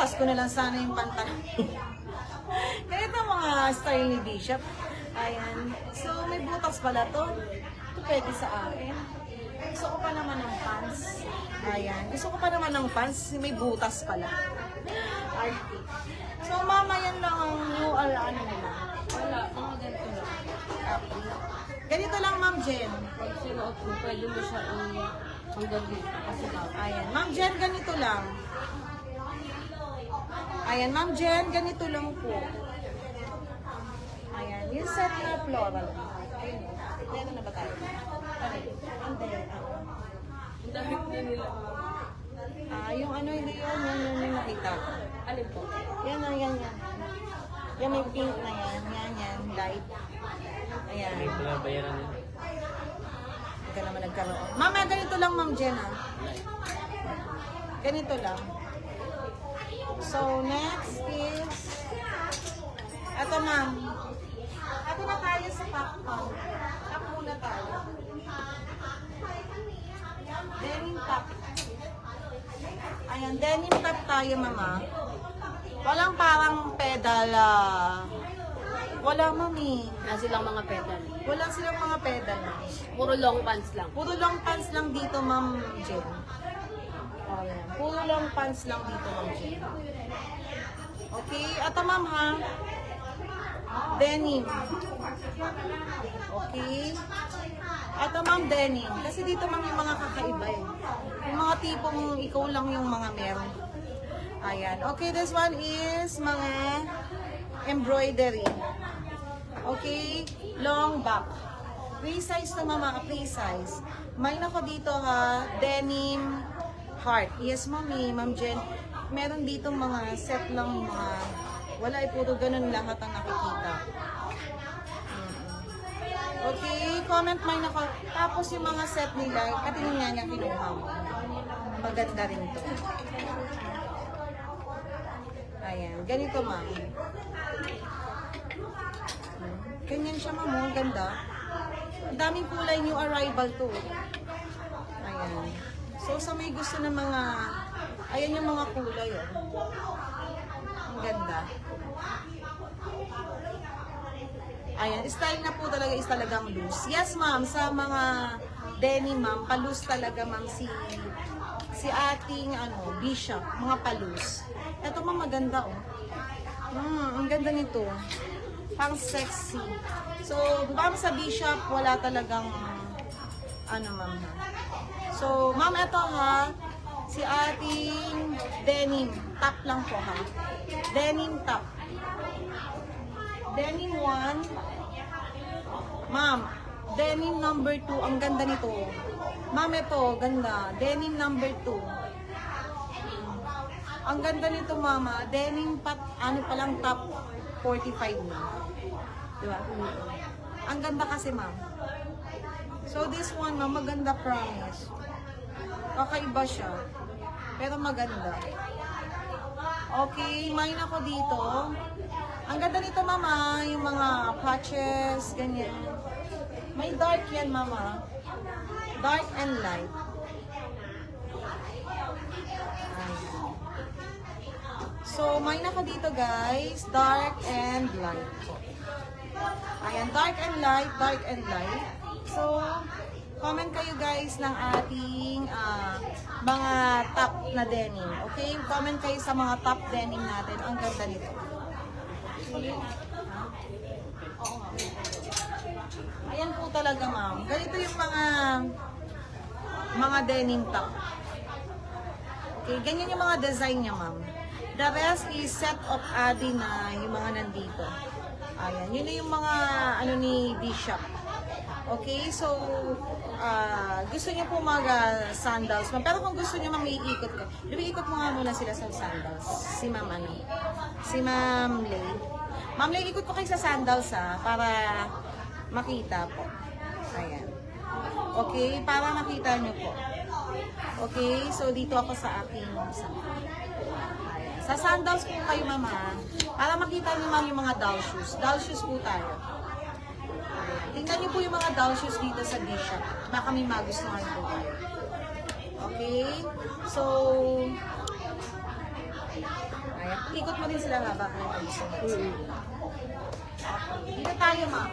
Butas ko na lang sana yung pantalon. Ganito mga style ni Bishop. Ayan. So, may butas pala to. Ito pwede sa akin. Gusto ko pa naman ng pants. Ayan. Gusto ko pa naman ng pants. May butas pala. Arctic. So, mama, yan lang ang new ano nila. Wala, mga ganito lang. Okay. Ganito lang, Ma'am Jen. Pag sinuot mo, pwede mo siya hanggang dito. Kasi Ayan. Ma'am Jen, ganito lang. Ayan, Ma'am Jen, ganito lang po. Ayan. Yung set na floral. Ayun. Meron na ba tayo? Hindi. ang dami na nila. Yung ano, hindi yun. Yan yung nakita ko. Alin po? Yan. Yan may pink na yan. Yan. Light. Ayan. Ito na bayaran nila. Hindi ka naman nagkaroon. Mama, ganito lang, Ma'am Jen, ha? Ganito lang. So, next is... Ito, ma'am. Ito na tayo sa pack, ma'am. Pack muna tayo. Denim top. Ayan, denim top tayo, mama. Walang parang pedal, wala, mami. Wala silang mga pedal. Wala silang mga pedal, ma'am. Puro long pants lang. Puro long pants lang dito, Ma'am Jen. Ayan. Puro long pants lang dito, Ma'am Jen. Okay, ito ma'am ha. Denim. Okay. Ito ma'am, denim. Kasi dito ma'am yung mga kakaiba eh. Yung mga tipong ikaw lang yung mga meron. Ayan. Okay, this one is mga embroidery. Okay, long back. Free size to mama, free size. May nako dito ha, denim heart. Yes, mami, Ma'am Jen. Meron dito mga set lang mga, wala puro ganun lahat ang nakikita. Okay, comment may nako. Tapos yung mga set nila, pati yung niya kinuha mo. Maganda rin to. Ayan, ganito ma'am. Ganyan siya ma'am, ang ganda. Ang daming kulay, new arrival to. Ayan. So sa may gusto ng mga, ayan yung mga kulay oh. Ang ganda. Ayan, style na po talaga is talagang loose. Yes ma'am, sa mga denim ma'am, palus talaga ma'am si ating Bishop, mga palus. Ito ma'am maganda oh. Ang ganda nito. Pang sexy. So, ma'am sa Bishop, wala talagang ma'am. So, ma'am, ito ha, si ating denim, top lang po ha. Denim top. Denim 1. Ma'am, denim number 2, ang ganda nito. Ma'am, ito, ganda. Denim number 2. Ang ganda nito, mama. Denim pat, pa lang top 45 na. Diba? Ang ganda kasi, ma'am. So, this one, ma'am, maganda promise. Kakaiba siya. Pero maganda. Okay, main ako dito. Ang ganda nito, mama. Yung mga patches, ganyan. May dark yan, mama. Dark and light. So, main ako dito, guys. Dark and light. Ayan, dark and light, dark and light. So, comment kayo guys ng ating mga top na denim. Okay? Comment kayo sa mga top denim natin. Ang ganda nito. Ayan po talaga, ma'am. Ganito yung mga denim top. Okay, ganyan yung mga design niya, ma'am. The rest is set of adi na yung mga nandito. Ayan, yun na yung mga ni Bishop. Okay, so gusto niyo po mag-sandals. Pero kung gusto niyo maiikot ko, lumiikot mo nga muna sila sa sandals. Si Ma'am Si Ma'am Lay. Ma'am Lay, ikot ko kayo sa sandals para makita po. Ayan. Okay, para makita niyo po. Okay, so dito ako sa aking sandals. Sa sandals po kayo, mama, para makita niyo ma'am yung mga doll shoes. Doll shoes po tayo. Tingnan niyo po yung mga doll shoes dito sa Bishop. Baka may magustuhan po tayo. Okay? So, Ayan. Ikot mo din sila habang may gusto mo. Mm. Dito tayo, ma'am.